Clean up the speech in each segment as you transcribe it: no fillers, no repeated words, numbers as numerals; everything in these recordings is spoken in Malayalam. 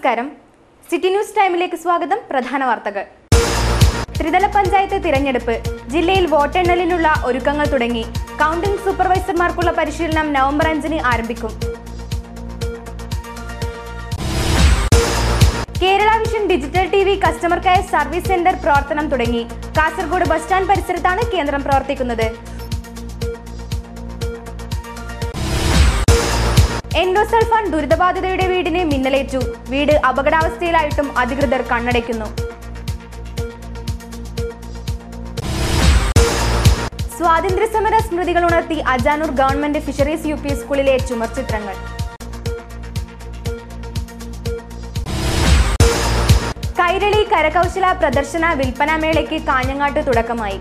നമസ്കാരം. സിറ്റി ന്യൂസ് ടൈമിലേക്ക് സ്വാഗതം. പ്രധാന വാർത്തകൾ. ത്രിതല പഞ്ചായത്ത് തിരഞ്ഞെടുപ്പ്. ജില്ലയിൽ വോട്ടെണ്ണലിനുള്ള ഒരുക്കങ്ങൾ തുടങ്ങി. കൗണ്ടിംഗ് സൂപ്പർവൈസർമാർക്കുള്ള പരിശീലനം നവംബർ 5-ന് ആരംഭിക്കും. Kerala Vision Digital TV customer care service centre പ്രവർത്തനം തുടങ്ങി. കാസർഗോഡ് ബസ് സ്റ്റാൻഡ് പരിസരത്താണ് കേന്ദ്രം പ്രവർത്തിക്കുന്നത്. എൻഡോസൾഫാൻ ദുരിതബാധിതയുടെ വീടിന് മിന്നലേറ്റു. വീട് അപകടാവസ്ഥയിലായിട്ടും അധികൃതർ കണ്ണടയ്ക്കുന്നു. സ്വാതന്ത്ര്യസമര സ്മൃതികൾ ഉണർത്തി അജാനൂർ ഗവൺമെന്റ് ഫിഷറീസ് UP സ്കൂളിലെ ചുമർചിത്രങ്ങൾ. കൈരളി കരകൗശല പ്രദർശന വിൽപ്പന മേളയ്ക്ക് കാഞ്ഞങ്ങാട്ട് തുടക്കമായി.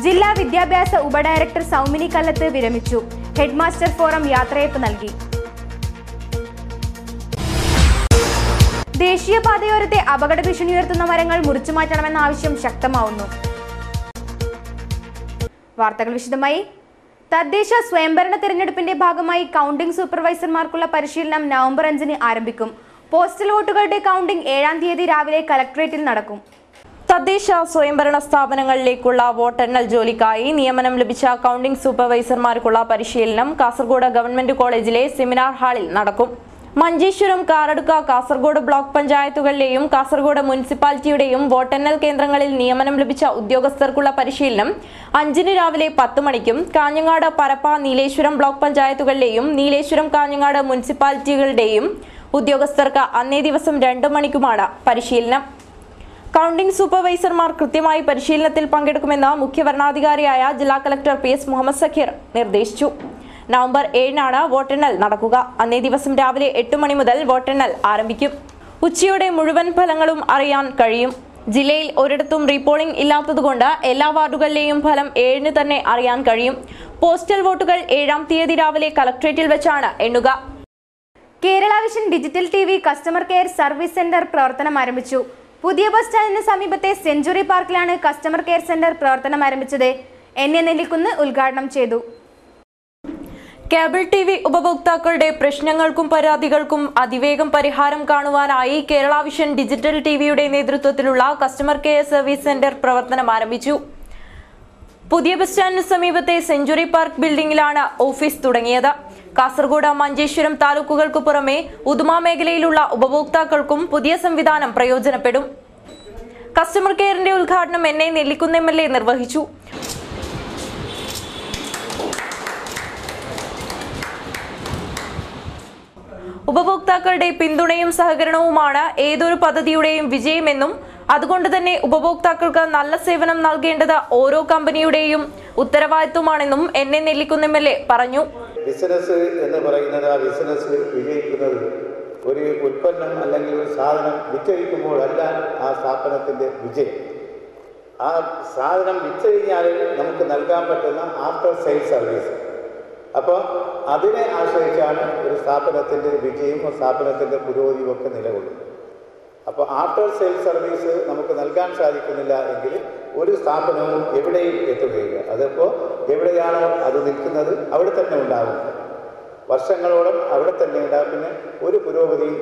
ജില്ലാ വിദ്യാഭ്യാസ ഉപഡയറക്ടർ സൗമിനി കല്ലത്ത് വിരമിച്ചു. ഹെഡ്മാസ്റ്റർ ഫോറം യാത്രയയപ്പ് നൽകി. ദേശീയപാതയോരത്തെ അപകട ഭീഷണി ഉയർത്തുന്ന മരങ്ങൾ മുറിച്ചുമാറ്റണമെന്ന ആവശ്യം ശക്തമാവുന്നു. വാർത്തകൾ വിശദമായി. തദ്ദേശ സ്വയംഭരണ തെരഞ്ഞെടുപ്പിന്റെ ഭാഗമായി കൗണ്ടിംഗ് സൂപ്പർവൈസർമാർക്കുള്ള പരിശീലനം നവംബർ 5-ന് ആരംഭിക്കും. പോസ്റ്റൽ വോട്ടുകളുടെ കൗണ്ടിംഗ് 7-ാം തീയതി രാവിലെ കലക്ടറേറ്റിൽ നടക്കും. തദ്ദേശ സ്വയംഭരണ സ്ഥാപനങ്ങളിലേക്കുള്ള വോട്ടെണ്ണൽ ജോലിക്കായി നിയമനം ലഭിച്ച കൗണ്ടിംഗ് സൂപ്പർവൈസർമാർക്കുള്ള പരിശീലനം കാസർഗോഡ് ഗവൺമെന്റ് കോളേജിലെ സെമിനാർ ഹാളിൽ നടക്കും. മഞ്ചേശ്വരം, കാറടുക്ക, കാസർഗോഡ് ബ്ലോക്ക് പഞ്ചായത്തുകളിലെയും കാസർഗോഡ് മുനിസിപ്പാലിറ്റിയുടെയും വോട്ടെണ്ണൽ കേന്ദ്രങ്ങളിൽ നിയമനം ലഭിച്ച ഉദ്യോഗസ്ഥർക്കുള്ള പരിശീലനം 5-ന് രാവിലെ 10 മണിക്കും കാഞ്ഞങ്ങാട്, പരപ്പ, നീലേശ്വരം ബ്ലോക്ക് പഞ്ചായത്തുകളിലെയും നീലേശ്വരം, കാഞ്ഞങ്ങാട് മുനിസിപ്പാലിറ്റികളുടെയും ഉദ്യോഗസ്ഥർക്ക് അന്നേ ദിവസം 2 മണിക്കുമാണ് പരിശീലനം. കൗണ്ടിംഗ് സൂപ്പർവൈസർമാർ കൃത്യമായി പരിശീലനത്തിൽ പങ്കെടുക്കുമെന്ന് മുഖ്യ വരണാധികാരിയായ ജില്ലാ കളക്ടർ PS മുഹമ്മദ് സക്കീർ നിർദ്ദേശിച്ചു. നവംബർ 7-നാണ് വോട്ടെണ്ണൽ നടക്കുക. അന്നേ ദിവസം രാവിലെ 8 മണി മുതൽ വോട്ടെണ്ണൽ ആരംഭിക്കും. ഉച്ചയോടെ മുഴുവൻ ഫലങ്ങളും അറിയാൻ കഴിയും. ജില്ലയിൽ ഒരിടത്തും റീപോളിംഗ് ഇല്ലാത്തതുകൊണ്ട് എല്ലാ വാർഡുകളിലെയും ഫലം 7-ന് തന്നെ അറിയാൻ കഴിയും. പോസ്റ്റൽ വോട്ടുകൾ 7-ാം തീയതി രാവിലെ കലക്ടറേറ്റിൽ വെച്ചാണ് എണ്ണുക. Kerala Vision Digital TV customer care service centre പ്രവർത്തനം ആരംഭിച്ചു. പുതിയ ബസ് സ്റ്റാൻഡിന് സമീപത്തെ സെഞ്ചുറി പാർക്കിലാണ് കസ്റ്റമർ കെയർ സെന്റർ പ്രവർത്തനം ആരംഭിച്ചത്. നെല്ലിക്കുന്ന് ഉദ്ഘാടനം ചെയ്തു. കേബിൾ TV ഉപഭോക്താക്കളുടെ പ്രശ്നങ്ങൾക്കും പരാതികൾക്കും അതിവേഗം പരിഹാരം കാണുവാനായി കേരള വിഷൻ ഡിജിറ്റൽ TVയുടെ നേതൃത്വത്തിലുള്ള കസ്റ്റമർ കെയർ സർവീസ് സെന്റർ പ്രവർത്തനം ആരംഭിച്ചു. പുതിയ ബസ് സ്റ്റാൻഡിന് സമീപത്തെ സെഞ്ചുറി പാർക്ക് ബിൽഡിംഗിലാണ് ഓഫീസ് തുടങ്ങിയത്. കാസർഗോഡ്, മഞ്ചേശ്വരം താലൂക്കുകൾക്ക് പുറമെ ഉദുമ മേഖലയിലുള്ള ഉപഭോക്താക്കൾക്കും പുതിയ സംവിധാനം പ്രയോജനപ്പെടും. കസ്റ്റമർ കെയറിന്റെ ഉദ്ഘാടനം നെല്ലിക്കുന്ന് MLA നിർവഹിച്ചു. ഉപഭോക്താക്കളുടെ പിന്തുണയും സഹകരണവുമാണ് ഏതൊരു പദ്ധതിയുടെയും വിജയമെന്നും അതുകൊണ്ട് തന്നെ ഉപഭോക്താക്കൾക്ക് നല്ല സേവനം നൽകേണ്ടത് ഓരോ കമ്പനിയുടെയും ഉത്തരവാദിത്വമാണെന്നും നെല്ലിക്കുന്ന് MLA പറഞ്ഞു. ബിസിനസ് എന്ന് പറയുന്നത് ആ ബിസിനസ് വിജയിക്കുന്നത് ഒരു ഉൽപ്പന്നം അല്ലെങ്കിൽ ഒരു സാധനം വിറ്റഴിക്കുമ്പോഴല്ല ആ സ്ഥാപനത്തിൻ്റെ വിജയം. ആ സാധനം വിറ്റ് കഴിഞ്ഞാൽ നമുക്ക് നൽകാൻ പറ്റുന്ന ആഫ്റ്റർ സെയിൽ സർവീസ്. അപ്പോൾ അതിനെ ആശ്രയിച്ചാണ് ഒരു സ്ഥാപനത്തിൻ്റെ വിജയവും സ്ഥാപനത്തിൻ്റെ പുരോഗതിയും ഒക്കെ നിലകൊള്ളുന്നത്. അപ്പോൾ ആഫ്റ്റർ സെയിൽ സർവീസ് നമുക്ക് നൽകാൻ സാധിക്കുന്നില്ല എങ്കിൽ ഒരു സ്ഥാപനവും എവിടെയും എത്തുകയില്ല. അതിപ്പോൾ എവിടെയാണോ അത് നിൽക്കുന്നത് അവിടെ തന്നെ ഉണ്ടാകും. വർഷങ്ങളോളം അവിടെ തന്നെ ഉണ്ടാകും. പിന്നെ ഒരു പുരോഗതിയും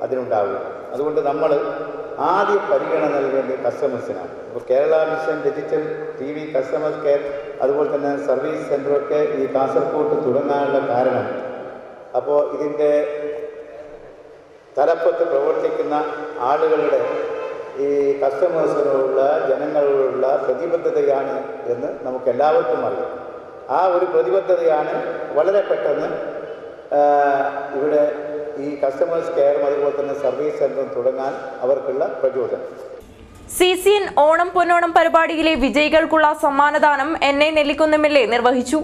അതിനുണ്ടാവില്ല. അതുകൊണ്ട് നമ്മൾ ആദ്യം പരിഗണന നൽകേണ്ടത് കസ്റ്റമേഴ്സിനാണ്. ഇപ്പോൾ Kerala mission digital TV customer care അതുപോലെ തന്നെ സർവീസ് സെൻ്ററൊക്കെ ഈ കാസർഗോഡ് തുടങ്ങാനുള്ള കാരണം, അപ്പോൾ ഇതിൻ്റെ തലപ്പത്ത് പ്രവർത്തിക്കുന്ന ആളുകളുടെ ഈ കസ്റ്റമേഴ്സിനോടുള്ള ജനങ്ങളോടുള്ള പ്രതിബദ്ധതയാണ് എന്ന് നമുക്ക് എല്ലാവർക്കും അറിയാം. ആ ഒരു പ്രതിബദ്ധതയാണ് വളരെ പെട്ടെന്ന് ഇവിടെ ഈ കസ്റ്റമേഴ്സ് കെയറും അതുപോലെ തന്നെ സർവീസ് സെൻ്ററും തുടങ്ങാൻ അവർക്കുള്ള പ്രചോദനം. CCN ഓണം പൊന്നോണം പരിപാടിയിലെ വിജയികൾക്കുള്ള സമ്മാനദാനം നെല്ലിക്കുന്ന് MLA നിർവഹിച്ചു.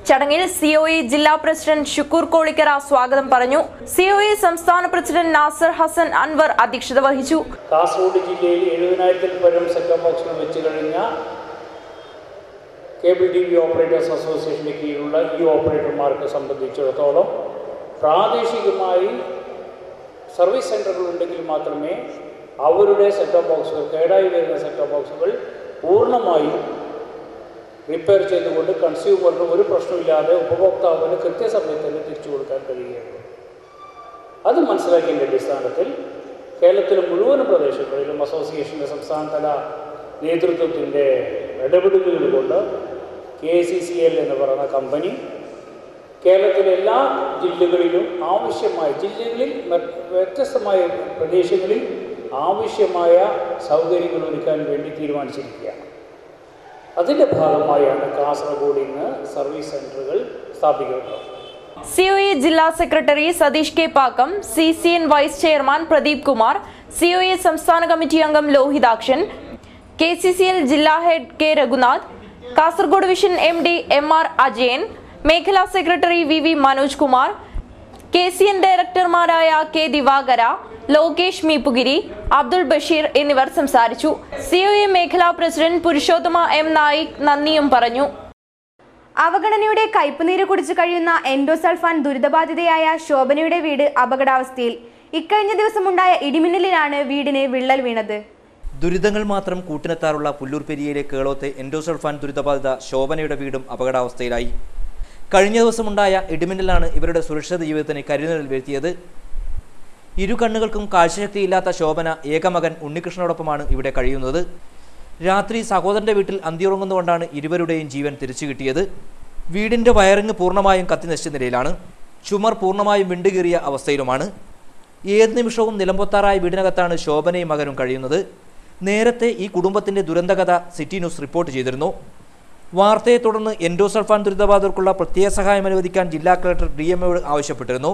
ചടങ്ങിൽ COE ജില്ലാ പ്രസിഡന്റ് ഷുക്കൂർ കോളിക്കര സ്വാഗതം പറഞ്ഞു. COE സംസ്ഥാന പ്രസിഡന്റ് നാസർ ഹസൻ അൻവർ അധ്യക്ഷത വഹിച്ചു. കാസർഗോഡ് ജില്ലയിൽ 70,000-ൽ പരം സെറ്റ് ബോക്സുകൾ വെച്ച് കഴിഞ്ഞ കേബിൾ TV ഓപ്പറേറ്റേഴ്സ് അസോസിയേഷൻ്റെ കീഴിലുള്ള ഈ ഓപ്പറേറ്റർമാർക്ക് സംബന്ധിച്ചിടത്തോളം പ്രാദേശികമായി സർവീസ് സെൻ്ററുകൾ ഉണ്ടെങ്കിൽ മാത്രമേ അവരുടെ സെറ്റ് ടോപ്പ് ബോക്സുകൾ കേടായി വരുന്ന സെറ്റ് ടോപ്പ് ബോക്സുകൾ പൂർണ്ണമായും റിപ്പയർ ചെയ്തുകൊണ്ട് കൺസ്യൂമറിന് ഒരു പ്രശ്നമില്ലാതെ ഉപഭോക്താവിന് കൃത്യസമയത്ത് തന്നെ തിരിച്ചു കൊടുക്കാൻ കഴിയുകയുള്ളൂ. അത് മനസ്സിലാക്കിയതിൻ്റെ അടിസ്ഥാനത്തിൽ കേരളത്തിലെ മുഴുവൻ പ്രദേശങ്ങളിലും അസോസിയേഷൻ്റെ സംസ്ഥാനതല നേതൃത്വത്തിൻ്റെ ഇടപെടലുകൾ കൊണ്ട് KCCL എന്ന് പറയുന്ന കമ്പനി കേരളത്തിലെ എല്ലാ ജില്ലകളിലും ജില്ലകളിൽ വ്യത്യസ്തമായ പ്രദേശങ്ങളിൽ ആവശ്യമായ സൗകര്യങ്ങൾ ഒരുക്കാൻ വേണ്ടി തീരുമാനിച്ചിരിക്കുകയാണ്. അതിൻ്റെ ഭാഗമായാണ് കാസർഗോഡ് ഇന്ന് സർവീസ് സെൻ്ററുകൾ സ്ഥാപിക്കുന്നത്. COA ജില്ലാ secretary Satheesh K Pakkam, CCN vice chairman Pradeep Kumar, COA സംസ്ഥാന കമ്മിറ്റി അംഗം ലോഹിതാക്ഷൻ, KCCL ജില്ലാ head K Raghunath, Kasaragod Vision MD MR Ajayan, മേഖലാ secretary VV Manoj Kumar, KCN ഡയറക്ടർമാരായ K ദിവാകര, ലോകേഷ് മീപ്പുഗിരി, അബ്ദുൾ ബഷീർ എന്നിവർ സംസാരിച്ചു. COA മേഖലാ പ്രസിഡന്റ് പുരുഷോത്തമ M നായിക് നന്ദിയും പറഞ്ഞു. അവഗണനയുടെ കയ്പുനീര് കുടിച്ചു കഴിയുന്ന എൻഡോസൾഫാൻ ദുരിതബാധിതയായ ശോഭനയുടെ വീട് അപകടാവസ്ഥയിൽ. ഇക്കഴിഞ്ഞ ദിവസമുണ്ടായ ഇടിമിന്നലിലാണ് വീടിന് വിള്ളൽ വീണത്. ദുരിതങ്ങൾ മാത്രം കൂട്ടിനെത്താറുള്ള പുല്ലൂർ പെരിയയിലെ കേളോത്തെ എൻഡോസൾഫാൻ ദുരിതബാധിത ശോഭനയുടെ വീടും അപകടാവസ്ഥയിലായി. കഴിഞ്ഞ ദിവസമുണ്ടായ ഇടിമിന്നലാണ് ഇവരുടെ സുരക്ഷിത ജീവിതത്തിന് കരിനിഴൽ വീഴ്ത്തിയത്. ഇരു കണ്ണുകൾക്കും കാഴ്ചശക്തിയില്ലാത്ത ശോഭന ഏകമകൻ ഉണ്ണികൃഷ്ണനോടൊപ്പമാണ് ഇവിടെ കഴിയുന്നത്. രാത്രി സഹോദരന്റെ വീട്ടിൽ അന്തിയുറങ്ങുന്നതുകൊണ്ടാണ് ഇരുവരുടെയും ജീവൻ തിരിച്ചു കിട്ടിയത്. വീടിന്റെ വയറിങ് പൂർണ്ണമായും കത്തി നശിച്ച നിലയിലാണ്. ചുമർ പൂർണ്ണമായും വിണ്ടുകീറിയ അവസ്ഥയിലുമാണ്. ഏത് നിമിഷവും നിലംപൊത്താറായ വീടിനകത്താണ് ശോഭനയും മകനും കഴിയുന്നത്. നേരത്തെ ഈ കുടുംബത്തിന്റെ ദുരന്തകഥ സിറ്റി ന്യൂസ് റിപ്പോർട്ട് ചെയ്തിരുന്നു. വാർത്തയെ തുടർന്ന് എൻഡോസൾഫാൻ ദുരിതബാധിതർക്കുള്ള പ്രത്യേക സഹായം അനുവദിക്കാൻ ജില്ലാ കളക്ടർ DMOയോട് ആവശ്യപ്പെട്ടിരുന്നു.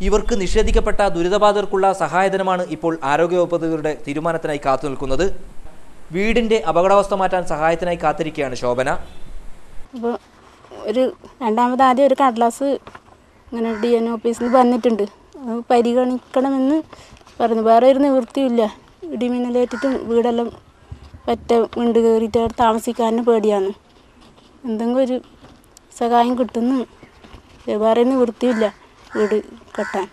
ഇവർക്ക് നിഷേധിക്കപ്പെട്ട ദുരിതബാധിതർക്കുള്ള സഹായധനമാണ് ഇപ്പോൾ ആരോഗ്യവകുപ്പ് അധികൃതരുടെ തീരുമാനത്തിനായി കാത്തുനിൽക്കുന്നത്. വീടിന്റെ അപകടാവസ്ഥ മാറ്റാൻ സഹായത്തിനായി കാത്തിരിക്കുകയാണ് ശോഭന. അപ്പോൾ ആദ്യം ഒരു കടലാസ് ഇങ്ങനെ DNO ഓഫീസിൽ നിന്ന് വന്നിട്ടുണ്ട്. പരിഗണിക്കണമെന്ന് പറഞ്ഞു. വേറെ ഒരു നിവൃത്തിയില്ല. ഇടിമിന്നലേറ്റിട്ട് വീടെല്ലാം വിണ്ട് കയറിയിട്ട് അവിടെ താമസിക്കാനും പേടിയാണ്. എന്തെങ്കിലും ഒരു സഹായം കിട്ടുന്നു. വേറെ നിവൃത്തിയില്ല വീട് കെട്ടാൻ.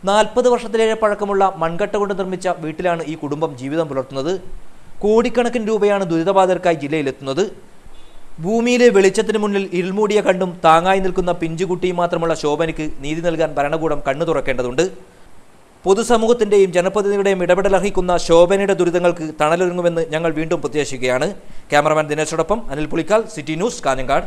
40 വർഷത്തിലേറെ പഴക്കമുള്ള മൺകട്ട കൊണ്ട് നിർമ്മിച്ച വീട്ടിലാണ് ഈ കുടുംബം ജീവിതം പുലർത്തുന്നത്. കോടിക്കണക്കിന് രൂപയാണ് ദുരിതബാധിതർക്കായി ജില്ലയിലെത്തുന്നത്. ഭൂമിയിലെ വെളിച്ചത്തിന് മുന്നിൽ ഇരുൾമൂടിയ കണ്ടും താങ്ങായി നിൽക്കുന്ന പിഞ്ചുകുട്ടിയും മാത്രമുള്ള ശോഭനയ്ക്ക് നീതി നൽകാൻ ഭരണകൂടം കണ്ണു തുറക്കേണ്ടതുണ്ട്. പൊതുസമൂഹത്തിന്റെയും ജനപ്രതിനിധിയുടെയും ഇടപെടൽ അർഹിക്കുന്ന ശോഭനയുടെ ദുരിതങ്ങൾക്ക് തണലൊരുങ്ങുമെന്ന് ഞങ്ങൾ വീണ്ടും പ്രത്യാശിക്കുകയാണ്. ക്യാമറമാൻ ദിനേശോടൊപ്പം അനിൽ പുളിക്കാൽ, സിറ്റി ന്യൂസ്, കാഞ്ഞങ്ങാട്.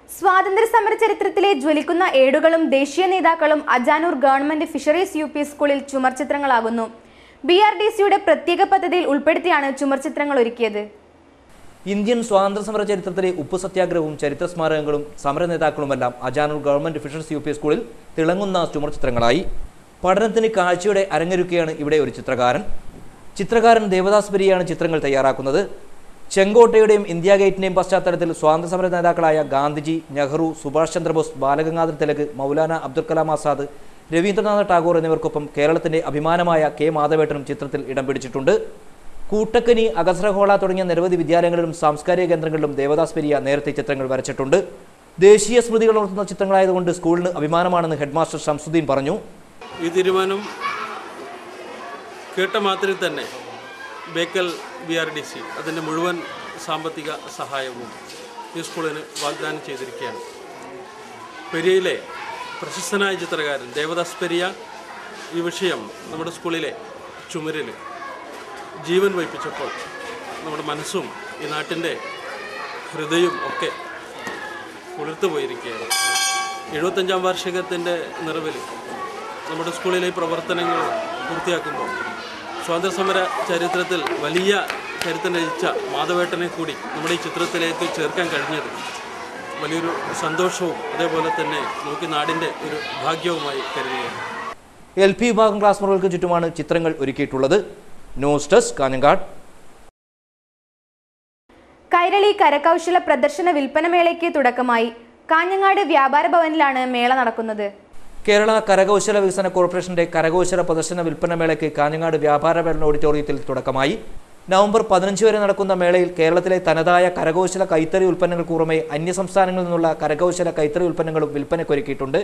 സ്വാതന്ത്ര്യ സമര ചരിത്രത്തിലെ ജ്വലിക്കുന്ന ഏടുകളും ദേശീയ നേതാക്കളും അജാനൂർ ഗവൺമെന്റ് ഫിഷറീസ് UP സ്കൂളിൽ ചുമർചിത്രങ്ങളാകുന്നു. BRDCയുടെ പ്രത്യേക പദ്ധതിയിൽ ഉൾപ്പെടുത്തിയാണ് ചുമർചിത്രങ്ങൾ ഒരുക്കിയത്. ഇന്ത്യൻ സ്വാതന്ത്ര്യ സമര ചരിത്രത്തിലെ ഉപ്പു സത്യാഗ്രഹവും ചരിത്ര സ്മാരകങ്ങളും സമര നേതാക്കളുമെല്ലാം അജാനൂർ ഗവൺമെന്റ് ഫിഷറീസ് UP സ്കൂളിൽ തിളങ്ങുന്ന ചുമർചിത്രങ്ങളായി. പഠനത്തിന് കാഴ്ചയുടെ അരങ്ങൊരുക്കുകയാണ് ഇവിടെ ഒരു ചിത്രകാരൻ ദേവദാസ് പെരിയാണ് ചിത്രങ്ങൾ തയ്യാറാക്കുന്നത്. ചെങ്കോട്ടയുടെയും ഇന്ത്യ ഗേറ്റിന്റെയും പശ്ചാത്തലത്തിൽ സ്വാതന്ത്ര്യ സമര നേതാക്കളായ ഗാന്ധിജി, നെഹ്റു, സുഭാഷ് ചന്ദ്രബോസ്, ബാലഗംഗാധർ തിലക്, മൗലാന അബ്ദുൽ കലാം ആസാദ്, രവീന്ദ്രനാഥ് ടാഗോർ എന്നിവർക്കൊപ്പം കേരളത്തിന്റെ അഭിമാനമായ K മാധവേട്ടനും ചിത്രത്തിൽ ഇടം പിടിച്ചിട്ടുണ്ട്. കൂട്ടക്കനി, അഗസ്രഹോള തുടങ്ങിയ നിരവധി വിദ്യാലയങ്ങളിലും സാംസ്കാരിക കേന്ദ്രങ്ങളിലും ദേവദാസ് പെരിയ നേരത്തെ ചിത്രങ്ങൾ വരച്ചിട്ടുണ്ട്. ദേശീയ സ്മൃതികൾ ഉണർത്തുന്ന ചിത്രങ്ങളായതുകൊണ്ട് സ്കൂളിന് അഭിമാനമാണെന്ന് ഹെഡ്മാസ്റ്റർ ഷംസുദ്ദീൻ പറഞ്ഞു. ഈ തീരുമാനം കേട്ട മാത്രയിൽ തന്നെ ബേക്കൽ BRDC അതിൻ്റെ മുഴുവൻ സാമ്പത്തിക സഹായവും ഈ സ്കൂളിന് വാഗ്ദാനം ചെയ്തിരിക്കുകയാണ്. പെരിയയിലെ പ്രശസ്തനായ ചിത്രകാരൻ ദേവദാസ് പെരിയ ഈ വിഷയം നമ്മുടെ സ്കൂളിലെ ചുമരിൽ ജീവൻ വയ്പ്പിച്ചപ്പോൾ നമ്മുടെ മനസ്സും ഈ നാട്ടിൻ്റെ ഹൃദയവും ഒക്കെ കുളിർത്തു പോയിരിക്കുകയാണ്. 75ാം വാർഷികത്തിൻ്റെ നിറവിൽ നമ്മുടെ സ്കൂളിലെ പ്രവർത്തനങ്ങൾ പൂർത്തിയാക്കുമ്പോൾ സ്വാതന്ത്ര്യസമര ചരിത്രത്തിൽ വലിയ ചരിത്രം രചിച്ച മാധവേട്ടനെ കൂടി നമ്മുടെ ഈ ചിത്രത്തിലേക്ക് ചേർക്കാൻ കഴിഞ്ഞത് വലിയൊരു സന്തോഷവും അതേപോലെ തന്നെ നമുക്ക് നാടിൻ്റെ ഒരു ഭാഗ്യവുമായി കരുതുകയാണ്. LP വിഭാഗം ക്ലാസ് മുറികൾക്ക് ചുറ്റുമാണ് ചിത്രങ്ങൾ ഒരുക്കിയിട്ടുള്ളത്. News desk, Kanhangad. കൈരളി കരകൗശല പ്രദർശന വിൽപ്പനമേളയ്ക്ക് തുടക്കമായി. കാഞ്ഞങ്ങാട് വ്യാപാര ഭവനിലാണ് മേള നടക്കുന്നത്. കേരള കരകൗശല വികസന കോർപ്പറേഷന്റെ കരകൗശല പ്രദർശന വിൽപ്പന മേളയ്ക്ക് കാഞ്ഞങ്ങാട് വ്യാപാര ഭവൻ ഓഡിറ്റോറിയത്തിൽ തുടക്കമായി. നവംബർ 15 വരെ നടക്കുന്ന മേളയിൽ കേരളത്തിലെ തനതായ കരകൗശല കൈത്തറി ഉൽപ്പന്നങ്ങൾക്ക് പുറമെ അന്യസംസ്ഥാനങ്ങളിൽ നിന്നുള്ള കരകൗശല കൈത്തറി ഉൽപ്പന്നങ്ങളും വിൽപ്പനയ്ക്കൊരുക്കിയിട്ടുണ്ട്.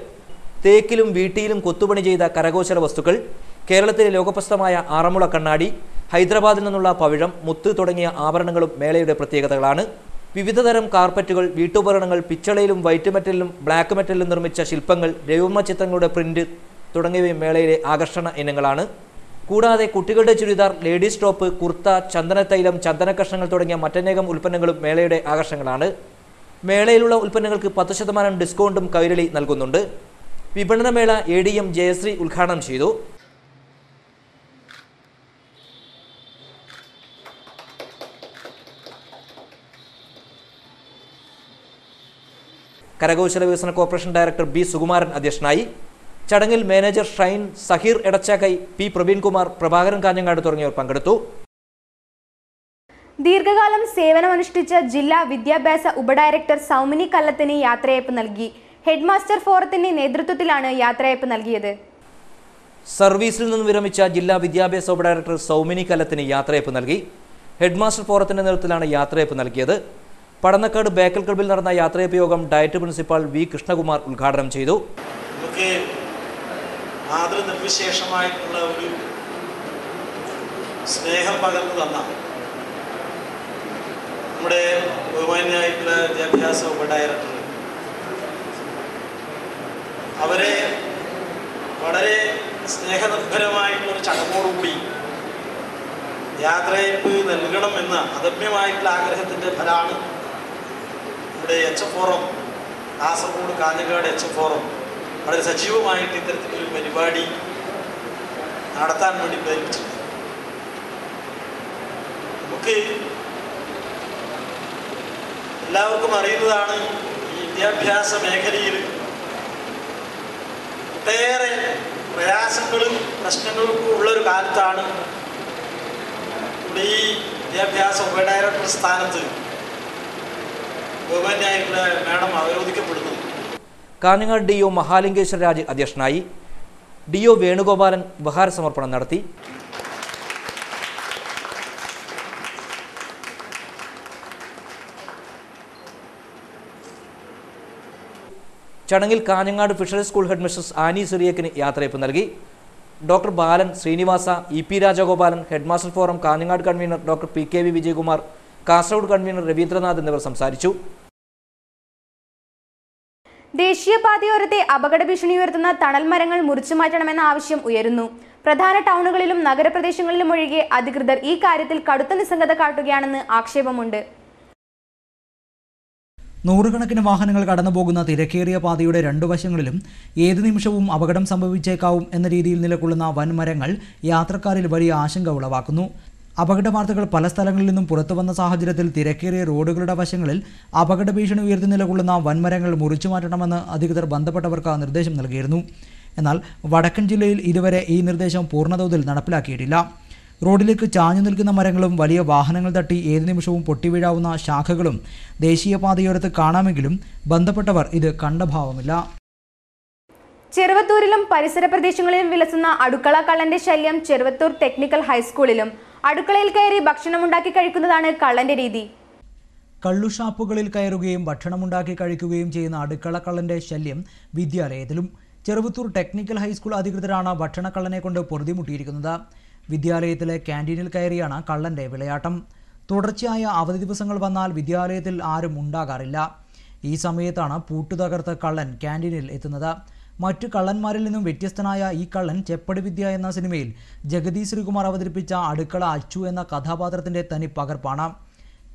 തേക്കിലും വീട്ടിയിലും കൊത്തുപണി ചെയ്ത കരകൗശല വസ്തുക്കൾ, കേരളത്തിലെ ലോകപ്രശസ്തമായ ആറന്മുള കണ്ണാടി, ഹൈദരാബാദിൽ നിന്നുള്ള പവിഴം, മുത്ത് തുടങ്ങിയ ആഭരണങ്ങളും മേളയുടെ പ്രത്യേകതകളാണ്. വിവിധതരം കാർപ്പറ്റുകൾ, വീട്ടുപകരണങ്ങൾ, പിച്ചളയിലും വൈറ്റ് മെറ്റലിലും ബ്ലാക്ക് മെറ്റലിലും നിർമ്മിച്ച ശില്പങ്ങൾ, രവിവർമ്മ ചിത്രങ്ങളുടെ പ്രിന്റ് തുടങ്ങിയവയും മേളയിലെ ആകർഷണ ഇനങ്ങളാണ്. കൂടാതെ കുട്ടികളുടെ ചുരിദാർ, ലേഡീസ് ടോപ്പ്, കുർത്ത, ചന്ദനത്തൈലം, ചന്ദനകഷ്ണങ്ങൾ തുടങ്ങിയ മറ്റനേകം ഉൽപ്പന്നങ്ങളും മേളയുടെ ആകർഷണങ്ങളാണ്. മേളയിലുള്ള ഉൽപ്പന്നങ്ങൾക്ക് 10% ഡിസ്കൗണ്ടും കൈരളി നൽകുന്നുണ്ട്. വിപണനമേള ADM ജയശ്രീ ഉദ്ഘാടനം ചെയ്തു. കരകൗശല വികസന കോർപ്പറേഷൻ ഡയറക്ടർ B സുകുമാരൻ അധ്യക്ഷനായി. ചടങ്ങിൽ മാനേജർ ഷൈൻ, സഹീർ എടച്ചാക്കൈ, P പ്രവീൺകുമാർ, പ്രഭാകരൻ കാഞ്ഞങ്ങാട് തുടങ്ങിയവർ പങ്കെടുത്തു. ദീർഘകാലം സേവനമനുഷ്ഠിച്ച ജില്ലാ വിദ്യാഭ്യാസ ഉപഡയറക്ടർ സൗമിനി കല്ലത്തിന് യാത്രയയപ്പ് നൽകി. ഹെഡ്മാസ്റ്റർ ഫോറത്തിന്റെ നേതൃത്വത്തിലാണ് യാത്രയയപ്പ് നൽകിയത്. സർവീസിൽ നിന്ന് വിരമിച്ച ജില്ലാ വിദ്യാഭ്യാസ ഉപഡയറക്ടർ സൗമിനി കല്ലത്തിന് യാത്രയയപ്പ് നൽകി. ഹെഡ്മാസ്റ്റർ ഫോറത്തിന്റെ നേതൃത്വത്തിലാണ് യാത്രയയപ്പ് നൽകിയത്. പടന്നക്കാട് ബേക്കൽ ക്ലബിൽ നടന്ന യാത്രയയപ്പ് യോഗം ഡയറ്റ് പ്രിൻസിപ്പാൾ V കൃഷ്ണകുമാർ ഉദ്ഘാടനം ചെയ്തു. മാതൃനിർവിശേഷമായിട്ടുള്ള ഒരു സ്നേഹം പകർന്നു തന്ന നമ്മുടെ ബഹുമാന്യമായിട്ടുള്ള വിദ്യാഭ്യാസ ഉപഡയറക്ടർ അവരെ വളരെ സ്നേഹനിർഭരമായിട്ടുള്ളൊരു ചടങ്ങോടുകൂടി യാത്രയയപ്പ് നൽകണമെന്ന അദമ്യമായിട്ടുള്ള ആഗ്രഹത്തിൻ്റെ ഫലമാണ് ഇവിടെ HF forum, Kasaragod Kanhangad HF forum വളരെ സജീവമായിട്ട് ഇത്തരത്തിലൊരു പരിപാടി നടത്താൻ വേണ്ടി പ്രേരിപ്പിച്ചിട്ടുണ്ട്. നമുക്ക് എല്ലാവർക്കും അറിയുന്നതാണ്, ഈ വിദ്യാഭ്യാസ മേഖലയിൽ ഒട്ടേറെ പ്രയാസങ്ങളും പ്രശ്നങ്ങളും ഉള്ളൊരു കാലത്താണ് ഇവിടെ ഈ വിദ്യാഭ്യാസ ഉപഡയറക്ടർ സ്ഥാനത്ത് ബഹുമാന്യമായിട്ടുള്ള മാഡം അവരോധിക്കപ്പെടുന്നത്. കാഞ്ഞങ്ങാട് DO മഹാലിംഗേശ്വര രാജ് അധ്യക്ഷനായി. DO വേണുഗോപാലൻ ഉപഹാര സമർപ്പണം നടത്തി. ചടങ്ങിൽ Kanhangad fisheries school head mistress Annie സിറിയക്കിന് യാത്രയയപ്പ് നൽകി. Doctor Balan, Srinivasa, EP Rajagopalan, headmaster forum Kanhangad convener doctor PKV Vijayakumar, Kasaragod convener Raveendranath എന്നിവർ സംസാരിച്ചു. ദേശീയപാതയോരത്തെ അപകട ഭീഷണി ഉയർത്തുന്ന തണൽ മരങ്ങൾ മുറിച്ചു മാറ്റണമെന്ന ആവശ്യം ഉയരുന്നു. പ്രധാന ടൗണുകളിലും നഗരപ്രദേശങ്ങളിലും ഒഴികെ അധികൃതർ ഈ കാര്യത്തിൽ കടുത്ത നിസ്സംഗത കാട്ടുകയാണെന്ന് ആക്ഷേപമുണ്ട്. നൂറുകണക്കിന് വാഹനങ്ങൾ കടന്നുപോകുന്ന തിരക്കേറിയ പാതയുടെ രണ്ടു വശങ്ങളിലും ഏതു നിമിഷവും അപകടം സംഭവിച്ചേക്കാവും എന്ന രീതിയിൽ നിലകൊള്ളുന്ന വൻമരങ്ങൾ യാത്രക്കാരിൽ വലിയ ആശങ്ക ഉളവാക്കുന്നു. അപകട വാർത്തകൾ പല സ്ഥലങ്ങളിൽ നിന്നും പുറത്തുവന്ന സാഹചര്യത്തിൽ തിരക്കേറിയ റോഡുകളുടെ വശങ്ങളിൽ അപകട ഭീഷണി ഉയർത്തി നിലകൊള്ളുന്ന വൻമരങ്ങൾ മുറിച്ചു മാറ്റണമെന്ന് അധികൃതർ ബന്ധപ്പെട്ടവർക്ക് നിർദ്ദേശം നൽകിയിരുന്നു. എന്നാൽ വടക്കൻ ജില്ലയിൽ ഇതുവരെ ഈ നിർദ്ദേശം പൂർണ്ണതോതിൽ നടപ്പിലാക്കിയിട്ടില്ല. റോഡിലേക്ക് ചാഞ്ഞു നിൽക്കുന്ന മരങ്ങളും വലിയ വാഹനങ്ങൾ തട്ടി ഏതു നിമിഷവും പൊട്ടിവീഴാവുന്ന ശാഖകളും ദേശീയപാതയോരത്ത് കാണാമെങ്കിലും ബന്ധപ്പെട്ടവർ ഇത് കണ്ട ഭാവമില്ല. ചെറുവത്തൂരിലും പരിസര പ്രദേശങ്ങളിലും വിലസുന്ന അടുക്കള കള്ളന്റെ ശല്യം ചെറുവത്തൂർ ടെക്നിക്കൽ ഹൈസ്കൂളിലും. അടുക്കളയിൽ കയറി ഭക്ഷണമുണ്ടാക്കി കഴിക്കുന്നതാണ് കള്ളന്റെ രീതി. കള്ളുഷാപ്പുകളിൽ കയറുകയും ഭക്ഷണമുണ്ടാക്കി കഴിക്കുകയും ചെയ്യുന്ന അടുക്കള കള്ളന്റെ ശല്യം വിദ്യാലയത്തിലും. ചെറുവത്തൂർ ടെക്നിക്കൽ ഹൈസ്കൂൾ അധികൃതരാണ് ഭക്ഷണക്കള്ളനെ കൊണ്ട് പൊറുതിമുട്ടിയിരിക്കുന്നത്. വിദ്യാലയത്തിലെ ക്യാൻറ്റീനിൽ കയറിയാണ് കള്ളന്റെ വിളയാട്ടം. തുടർച്ചയായ അവധി ദിവസങ്ങൾ വന്നാൽ വിദ്യാലയത്തിൽ ആരും ഉണ്ടാകാറില്ല. ഈ സമയത്താണ് പൂട്ടുതകർത്ത് കള്ളൻ ക്യാൻറ്റീനിൽ എത്തുന്നത്. മറ്റു കള്ളന്മാരിൽ നിന്നും വ്യത്യസ്തനായ ഈ കള്ളൻ ചെപ്പടി വിദ്യ എന്ന സിനിമയിൽ ജഗതി ശ്രീകുമാർ അവതരിപ്പിച്ച അടുക്കള അച്ചു എന്ന കഥാപാത്രത്തിന്റെ തനി പകർപ്പാണ്.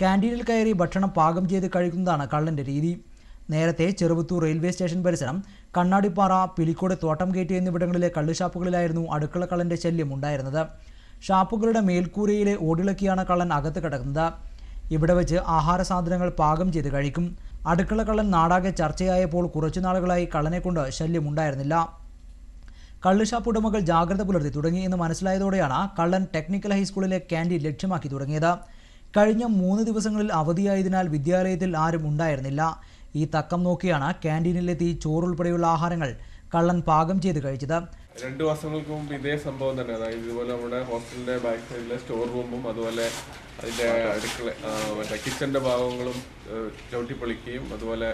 ക്യാൻറ്റീനിൽ കയറി ഭക്ഷണം പാകം ചെയ്ത് കഴിക്കുന്നതാണ് കള്ളന്റെ രീതി. നേരത്തെ ചെറുവത്തൂർ റെയിൽവേ സ്റ്റേഷൻ പരിസരം, കണ്ണാടിപ്പാറ, പിലിക്കോട്, തോട്ടംഗേറ്റ് എന്നിവിടങ്ങളിലെ കള്ളുഷാപ്പുകളിലായിരുന്നു അടുക്കള കള്ളന്റെ ശല്യം ഉണ്ടായിരുന്നത്. ഷാപ്പുകളുടെ മേൽക്കൂരയിലെ ഓടിളക്കിയാണ് കള്ളൻ അകത്ത് കിടക്കുന്നത്. ഇവിടെ വെച്ച് ആഹാര സാധനങ്ങൾ പാകം ചെയ്ത് കഴിക്കും. അടുക്കള കള്ളൻ നാടാകെ ചർച്ചയായപ്പോൾ കുറച്ചുനാളുകളായി കള്ളനെ കൊണ്ട് ശല്യമുണ്ടായിരുന്നില്ല. കള്ളുഷാപ്പ് ഉടമകൾ ജാഗ്രത പുലർത്തി തുടങ്ങി എന്ന് മനസ്സിലായതോടെയാണ് കള്ളൻ ടെക്നിക്കൽ ഹൈസ്കൂളിലെ ക്യാൻറ്റീൻ ലക്ഷ്യമാക്കി തുടങ്ങിയത്. കഴിഞ്ഞ 3 ദിവസങ്ങളിൽ അവധിയായതിനാൽ വിദ്യാലയത്തിൽ ആരും ഉണ്ടായിരുന്നില്ല. ഈ തക്കം നോക്കിയാണ് ക്യാൻറ്റീനിലെത്തി ചോറുൾപ്പെടെയുള്ള ആഹാരങ്ങൾ കള്ളൻ പാകം ചെയ്ത് കഴിച്ചത്. 2 വർഷങ്ങൾക്ക് മുമ്പ് ഇതേ സംഭവം തന്നെ, അതായത് ഇതുപോലെ നമ്മുടെ ഹോസ്റ്റലിന്റെ ബാക്ക് സൈഡിലെ സ്റ്റോർ റൂമും അതുപോലെ അതിന്റെ അടുക്കള മറ്റേ കിച്ചന്റെ ഭാഗങ്ങളും ചവിട്ടിപ്പൊളിക്കുകയും അതുപോലെ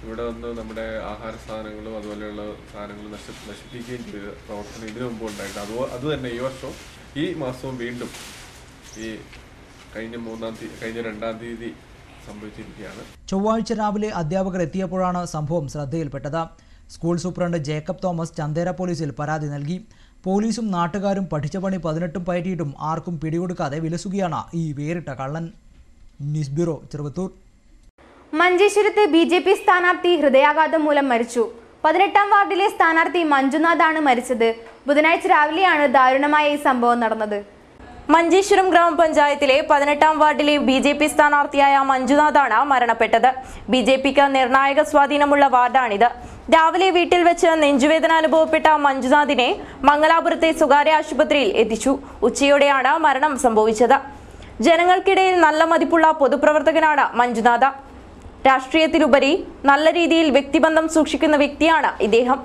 ഇവിടെ വന്ന് നമ്മുടെ ആഹാര സാധനങ്ങളും അതുപോലെയുള്ള സാധനങ്ങൾ നശിപ്പിക്കുകയും ചെയ്ത പ്രവർത്തനം ഇതിനു മുമ്പ് ഉണ്ടായിട്ട് അത് തന്നെ ഈ മാസവും വീണ്ടും ഈ കഴിഞ്ഞ 2-ാം തീയതി സംഭവിച്ചിരിക്കുകയാണ്. ചൊവ്വാഴ്ച രാവിലെ അധ്യാപകർ എത്തിയപ്പോഴാണ് സംഭവം ശ്രദ്ധയിൽപ്പെട്ടത്. സ്കൂൾ സൂപ്രണ്ട് ജേക്കബ് തോമസ് ചന്തേര പോലീസിൽ പരാതി നൽകി. പോലീസും നാട്ടുകാരും പഠിച്ച പണി 18 പയറ്റിയിട്ടും ആർക്കും പിടികൊടുക്കാതെ വിലസുകയാണ് ഈ വേറിട്ട കള്ളൻ. News bureau, Cheruvathur. മഞ്ചേശ്വരത്ത് BJP സ്ഥാനാർത്ഥി ഹൃദയാഘാതം മൂലം മരിച്ചു. 18ാം വാർഡിലെ സ്ഥാനാർത്ഥി മഞ്ജുനാഥാണ് മരിച്ചത്. ബുധനാഴ്ച രാവിലെയാണ് ദാരുണമായ ഈ സംഭവം നടന്നത്. മഞ്ചേശ്വരം ഗ്രാമപഞ്ചായത്തിലെ 18ാം വാർഡിലെ BJP സ്ഥാനാർത്ഥിയായ മഞ്ജുനാഥാണ് മരണപ്പെട്ടത്. BJPക്ക് നിർണായക സ്വാധീനമുള്ള വാർഡാണിത്. രാവിലെ വീട്ടിൽ വെച്ച് നെഞ്ചുവേദന അനുഭവപ്പെട്ട മഞ്ജുനാഥിനെ മംഗലാപുരത്തെ സ്വകാര്യ ആശുപത്രിയിൽ എത്തിച്ചു. ഉച്ചയോടെയാണ് മരണം സംഭവിച്ചത്. ജനങ്ങൾക്കിടയിൽ നല്ല മതിപ്പുള്ള പൊതുപ്രവർത്തകനാണ് മഞ്ജുനാഥ. രാഷ്ട്രീയത്തിലുപരി നല്ല രീതിയിൽ വ്യക്തിബന്ധം സൂക്ഷിക്കുന്ന വ്യക്തിയാണ് ഇദ്ദേഹം.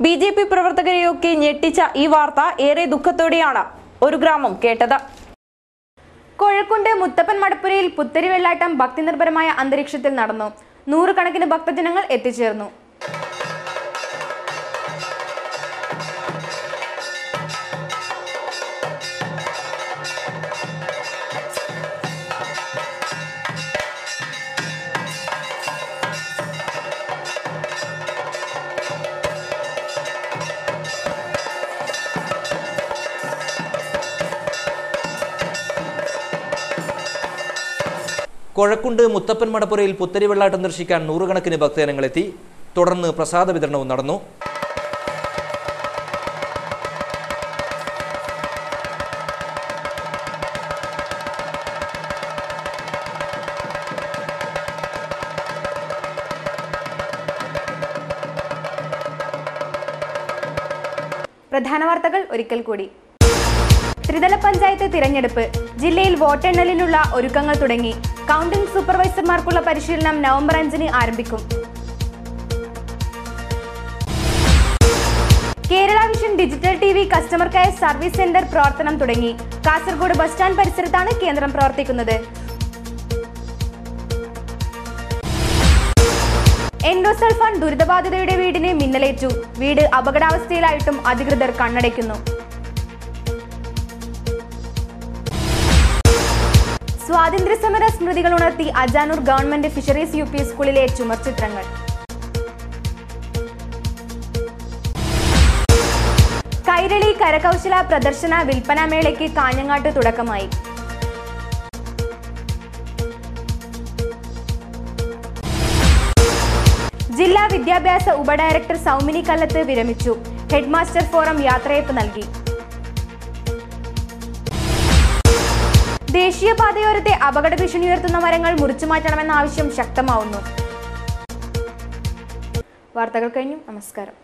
BJP പ്രവർത്തകരെയൊക്കെ ഞെട്ടിച്ച ഈ വാർത്ത ഏറെ ദുഃഖത്തോടെയാണ് ഒരു ഗ്രാമം കേട്ടത്. കോഴിക്കോട് മുത്തപ്പൻ മടപ്പുരയിൽ പുത്തരി വെള്ളാട്ടം ഭക്തിനിർഭരമായ അന്തരീക്ഷത്തിൽ നടന്നു. 100 കണക്കിന് ഭക്തജനങ്ങൾ എത്തിച്ചേർന്നു. കൊഴക്കുണ്ട് മുത്തപ്പൻ മടപ്പുരയിൽ പുത്തരി വെള്ളാട്ടം ദർശിക്കാൻ 100 കണക്കിന് ഭക്തജനങ്ങളെത്തി. തുടർന്ന് പ്രസാദ വിതരണവും നടന്നു. പ്രധാന വാർത്തകൾ ഒരിക്കൽ കൂടി. ത്രിതല പഞ്ചായത്ത് തിരഞ്ഞെടുപ്പ്. ജില്ലയിൽ വോട്ടെണ്ണലിനുള്ള ഒരുക്കങ്ങൾ തുടങ്ങി. കൗണ്ടിംഗ് സൂപ്പർവൈസർമാർക്കുള്ള പരിശീലനം നവംബർ 5-ന് ആരംഭിക്കും. Kerala Vision Digital TV customer care service centre പ്രവർത്തനം തുടങ്ങി. കാസർഗോഡ് ബസ് സ്റ്റാൻഡ് പരിസരത്താണ് കേന്ദ്രം പ്രവർത്തിക്കുന്നത്. എൻഡോസൾഫാൻ ദുരിതബാധിതയുടെ വീടിന് മിന്നലേറ്റു. വീട് അപകടാവസ്ഥയിലായിട്ടും അധികൃതർ കണ്ണടയ്ക്കുന്നു. സ്വാതന്ത്ര്യസമര സ്മൃതികൾ ഉണർത്തി അജാനൂർ ഗവൺമെന്റ് ഫിഷറീസ് UP സ്കൂളിലെ ചുമർചിത്രങ്ങൾ. കൈരളി കരകൗശല പ്രദർശന വിൽപ്പന മേളയ്ക്ക് കാഞ്ഞങ്ങാട്ട് തുടക്കമായി. ജില്ലാ വിദ്യാഭ്യാസ ഉപഡയറക്ടർ സൗമിനി കല്ലത്ത് വിരമിച്ചു. ഹെഡ്മാസ്റ്റർ ഫോറം യാത്രയയപ്പ് നൽകി. ദേശീയപാതയോരത്തെ അപകട ഭീഷണി ഉയർത്തുന്ന മരങ്ങൾ മുറിച്ചുമാറ്റണമെന്ന ആവശ്യം ശക്തമാവുന്നു. വാർത്തകൾ കഴിഞ്ഞു. നമസ്കാരം.